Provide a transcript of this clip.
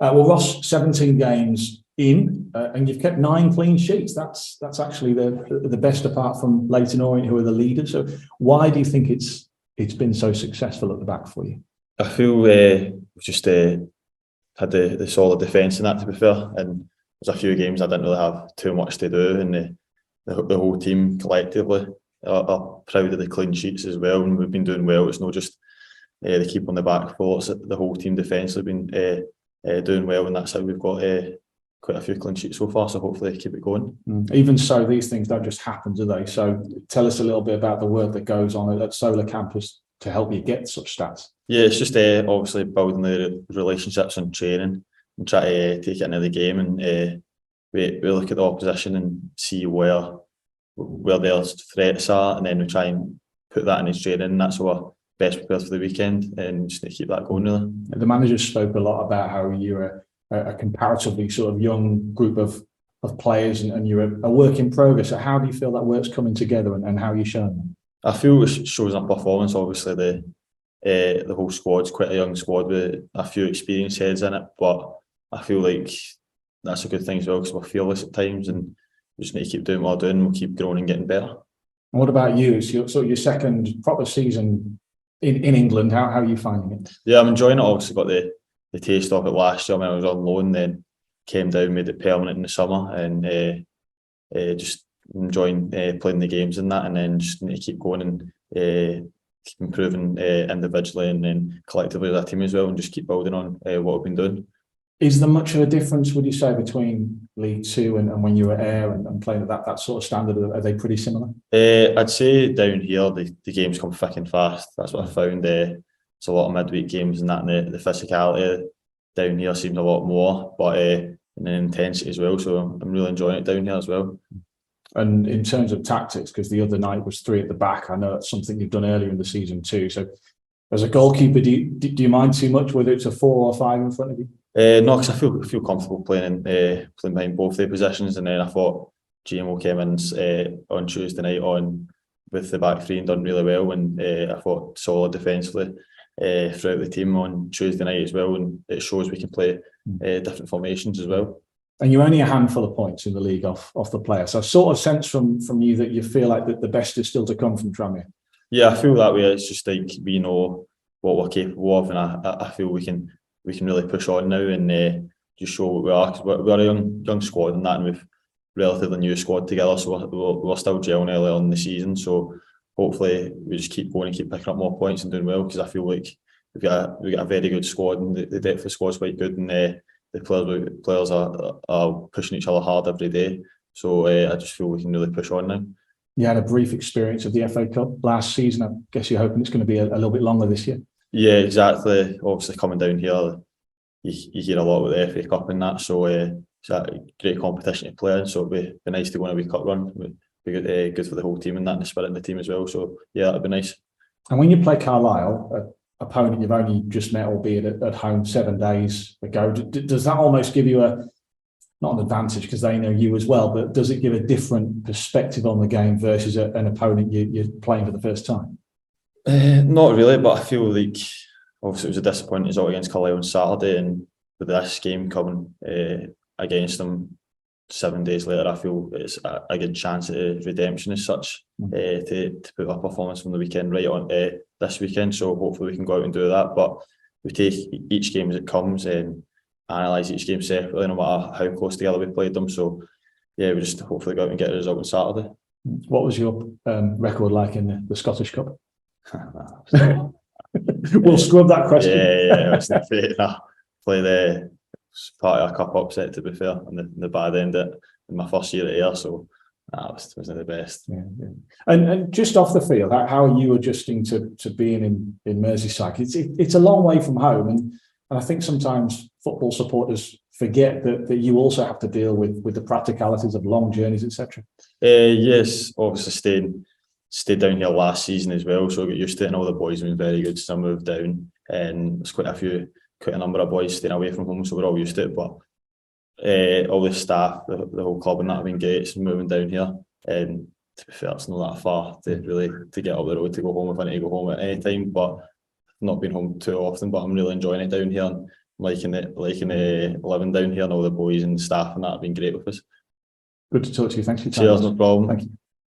Well, Ross, 17 games in, and you've kept 9 clean sheets. That's actually the best, apart from Leyton Orient, who are the leaders. So why do you think it's been so successful at the back for you? I feel we've just had the solid defence in that, to be fair. And there's a few games I didn't really have too much to do, and the whole team collectively are proud of the clean sheets as well. And we've been doing well. It's not just the keep on the back foot. It's the whole team defensively been doing well, and that's how we've got quite a few clean sheets so far. So hopefully keep it going. Even so, these things don't just happen, do they? So tell us a little bit about the work that goes on at Solar Campus to help you get such stats. Yeah, it's just obviously building the relationships and training, and try to take it into the game, and we look at the opposition and see where their threats are, and then we try and put that in his training, and that's what we're best prepared for the weekend, and just need to keep that going really. The manager spoke a lot about how you're a comparatively sort of young group of players, and you're a work in progress. So how do you feel that work's coming together, and how are you showing them? I feel it shows in our performance. Obviously the whole squad's quite a young squad with a few experienced heads in it, but I feel like that's a good thing as well, because we're fearless at times, and we just need to keep doing what we're doing. We'll keep growing and getting better. And what about you? It's your second proper season in England. How are you finding it? Yeah, I'm enjoying it. Obviously got the taste of it last year when I was on loan, then came down, made it permanent in the summer, and just enjoying playing the games and that, and then just need to keep going and keep improving individually and then collectively as a team as well, and just keep building on what we've been doing. Is there much of a difference, would you say, between League Two and when you were Ayr and playing at that sort of standard? Are they pretty similar? I'd say down here the games come thick and fast. That's what I found. It's a lot of midweek games and that, and the physicality down here seems a lot more, but and the intensity as well. So I'm really enjoying it down here as well. And in terms of tactics, because the other night was 3 at the back, I know it's something you've done earlier in the season too. So as a goalkeeper, do you mind too much whether it's a 4 or 5 in front of you? No, because I feel comfortable playing behind both their positions. And then I thought GMO came in on Tuesday night on with the back 3 and done really well. And I thought solid defensively throughout the team on Tuesday night as well. And it shows we can play different formations as well. And you're only a handful of points in the league off the player. So I sort of sense from you that you feel like the best is still to come from Tranmere. Yeah, I feel that way. It's just like we know what we're capable of, and I feel we can really push on now and just show what we are, because we're a young squad and that, and we've relatively new squad together, so we're still gelling early on in the season. So hopefully we just keep going and keep picking up more points and doing well, because I feel like we've got a very good squad, and the depth of the squad's quite good, and the players are pushing each other hard every day. So I just feel we can really push on now. You had a brief experience of the FA Cup last season. I guess you're hoping it's going to be a little bit longer this year. Yeah, exactly. Obviously coming down here, you hear a lot about the FA Cup and that, so it's a great competition to play in, so it'd be nice to go on a wee cup run. It'd be good for the whole team and that, and the spirit in the team as well, so yeah, that'd be nice. And when you play Carlisle, an opponent you've only just met, albeit at home 7 days ago, does that almost give you not an advantage because they know you as well, but does it give a different perspective on the game versus an opponent you're playing for the first time? Not really, but I feel like obviously it was a disappointing result against Carlisle on Saturday, and with this game coming against them 7 days later, I feel it's a good chance at redemption as such, to put a performance from the weekend right on this weekend. So hopefully we can go out and do that, but we take each game as it comes and analyse each game separately, no matter how close together we played them. So yeah, we just hopefully go out and get a result on Saturday. What was your record like in the Scottish Cup? We'll scrub that question. Yeah, it's not fair. Play the part of a cup upset, to be fair, on the bad end in my first year at Ayr, so it wasn't the best. Yeah. And just off the field, how are you adjusting to being in Merseyside? It's a long way from home, and I think sometimes football supporters forget that you also have to deal with the practicalities of long journeys, etc. Yes, obviously stayed down here last season as well, so I got used to it, and all the boys have been very good. Some moved down, and there's quite a number of boys staying away from home, so we're all used to it. But all the staff, the whole club and that have been great. It's moving down here, and to be fair, it's not that far to get up the road to go home if I need to go home at any time. But I've not been home too often, but I'm really enjoying it down here. And liking it, living down here, and all the boys and staff and that have been great with us. Good to talk to you. Thanks for your time. Cheers, no problem. Thank you.